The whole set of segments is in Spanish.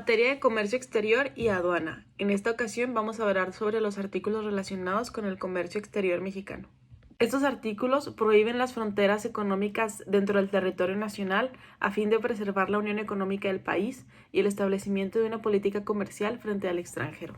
materia de comercio exterior y aduana. En esta ocasión vamos a hablar sobre los artículos relacionados con el comercio exterior mexicano. Estos artículos prohíben las fronteras económicas dentro del territorio nacional a fin de preservar la unión económica del país y el establecimiento de una política comercial frente al extranjero.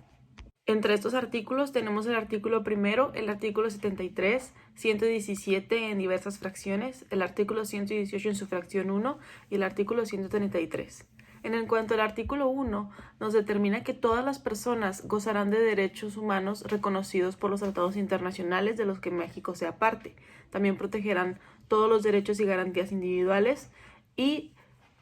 Entre estos artículos tenemos el artículo primero, el artículo 73, 117 en diversas fracciones, el artículo 118 en su fracción 1 y el artículo 133. En cuanto al artículo 1, nos determina que todas las personas gozarán de derechos humanos reconocidos por los tratados internacionales de los que México sea parte. También protegerán todos los derechos y garantías individuales y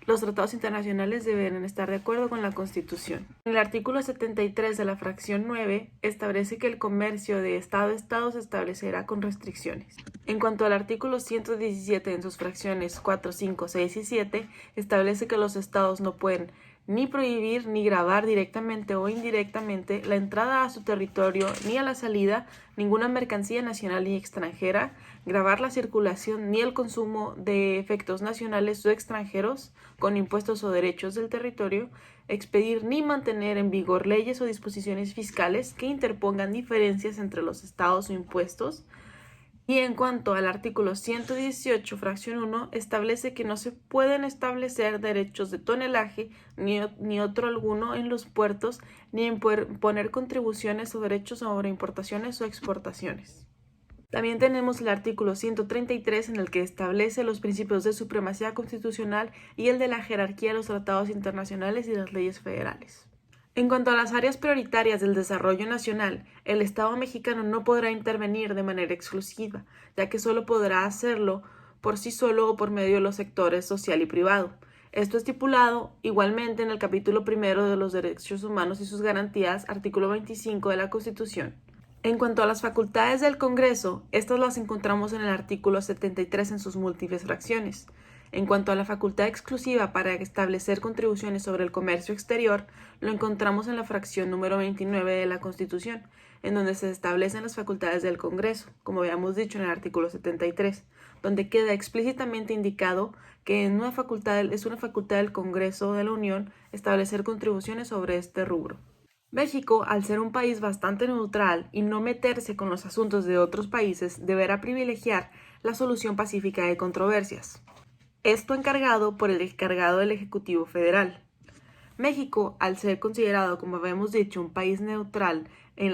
los tratados internacionales deben estar de acuerdo con la Constitución. En el artículo 73 de la fracción 9 establece que el comercio de Estado a Estado se establecerá con restricciones. En cuanto al artículo 117 en sus fracciones 4, 5, 6 y 7, establece que los estados no pueden ni prohibir ni gravar directamente o indirectamente la entrada a su territorio ni a la salida ninguna mercancía nacional ni extranjera, gravar la circulación ni el consumo de efectos nacionales o extranjeros con impuestos o derechos del territorio, expedir ni mantener en vigor leyes o disposiciones fiscales que interpongan diferencias entre los estados o impuestos. Y en cuanto al artículo 118, fracción 1, establece que no se pueden establecer derechos de tonelaje ni otro alguno en los puertos, ni imponer contribuciones o derechos sobre importaciones o exportaciones. También tenemos el artículo 133 en el que establece los principios de supremacía constitucional y el de la jerarquía de los tratados internacionales y las leyes federales. En cuanto a las áreas prioritarias del desarrollo nacional, el Estado mexicano no podrá intervenir de manera exclusiva, ya que solo podrá hacerlo por sí solo o por medio de los sectores social y privado. Esto estipulado igualmente en el capítulo primero de los derechos humanos y sus garantías, artículo 25 de la Constitución. En cuanto a las facultades del Congreso, estas las encontramos en el artículo 73 en sus múltiples fracciones. En cuanto a la facultad exclusiva para establecer contribuciones sobre el comercio exterior, lo encontramos en la fracción número 29 de la Constitución, en donde se establecen las facultades del Congreso, como habíamos dicho en el artículo 73, donde queda explícitamente indicado que es una facultad del Congreso de la Unión establecer contribuciones sobre este rubro. México, al ser un país bastante neutral y no meterse con los asuntos de otros países, deberá privilegiar la solución pacífica de controversias. Esto encargado por el encargado del Ejecutivo Federal. México, al ser considerado, como habíamos dicho, un país neutral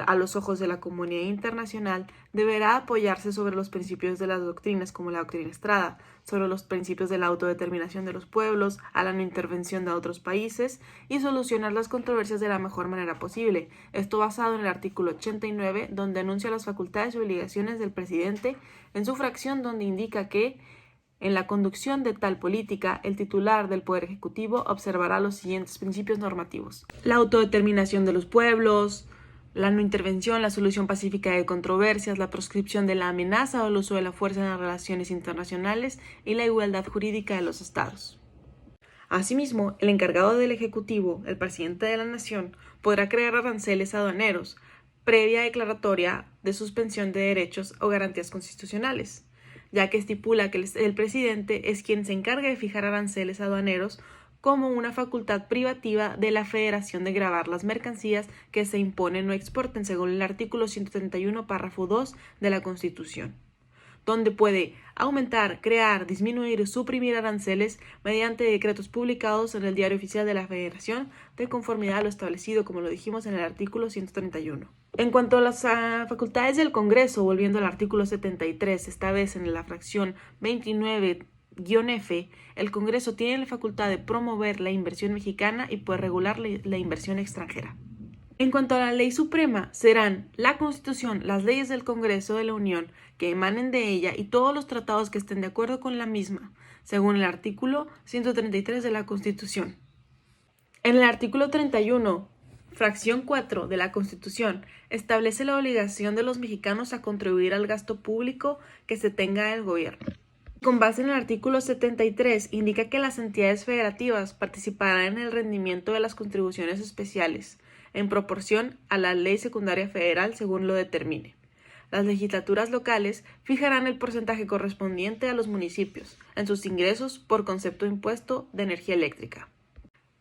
a los ojos de la comunidad internacional, deberá apoyarse sobre los principios de las doctrinas como la doctrina Estrada, sobre los principios de la autodeterminación de los pueblos, a la no intervención de otros países y solucionar las controversias de la mejor manera posible. Esto basado en el artículo 89, donde anuncia las facultades y obligaciones del presidente, en su fracción donde indica que en la conducción de tal política, el titular del Poder Ejecutivo observará los siguientes principios normativos: la autodeterminación de los pueblos, la no intervención, la solución pacífica de controversias, la proscripción de la amenaza o el uso de la fuerza en las relaciones internacionales y la igualdad jurídica de los estados. Asimismo, el encargado del Ejecutivo, el presidente de la Nación, podrá crear aranceles aduaneros, previa declaratoria de suspensión de derechos o garantías constitucionales, ya que estipula que el presidente es quien se encarga de fijar aranceles aduaneros como una facultad privativa de la Federación de gravar las mercancías que se imponen o exporten según el artículo 131, párrafo 2 de la Constitución, donde puede aumentar, crear, disminuir o suprimir aranceles mediante decretos publicados en el Diario Oficial de la Federación de conformidad a lo establecido, como lo dijimos en el artículo 131. En cuanto a las facultades del Congreso, volviendo al artículo 73, esta vez en la fracción 29-F, el Congreso tiene la facultad de promover la inversión mexicana y puede regular la inversión extranjera. En cuanto a la ley suprema, serán la Constitución, las leyes del Congreso de la Unión que emanen de ella y todos los tratados que estén de acuerdo con la misma, según el artículo 133 de la Constitución. En el artículo 31, fracción 4 de la Constitución, establece la obligación de los mexicanos a contribuir al gasto público que se tenga del gobierno. Con base en el artículo 73, indica que las entidades federativas participarán en el rendimiento de las contribuciones especiales, en proporción a la ley secundaria federal según lo determine. Las legislaturas locales fijarán el porcentaje correspondiente a los municipios en sus ingresos por concepto de impuesto de energía eléctrica.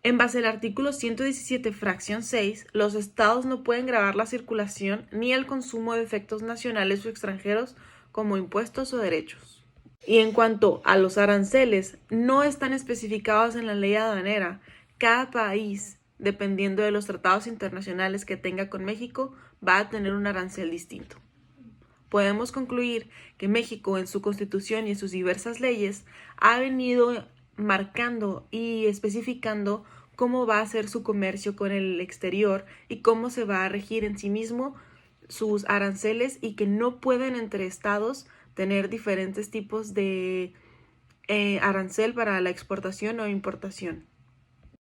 En base al artículo 117, fracción 6, los estados no pueden gravar la circulación ni el consumo de efectos nacionales o extranjeros como impuestos o derechos. Y en cuanto a los aranceles, no están especificados en la ley aduanera. Cada país, dependiendo de los tratados internacionales que tenga con México, va a tener un arancel distinto. Podemos concluir que México en su constitución y en sus diversas leyes ha venido marcando y especificando cómo va a ser su comercio con el exterior y cómo se va a regir en sí mismo sus aranceles, y que no pueden entre estados tener diferentes tipos de arancel para la exportación o importación.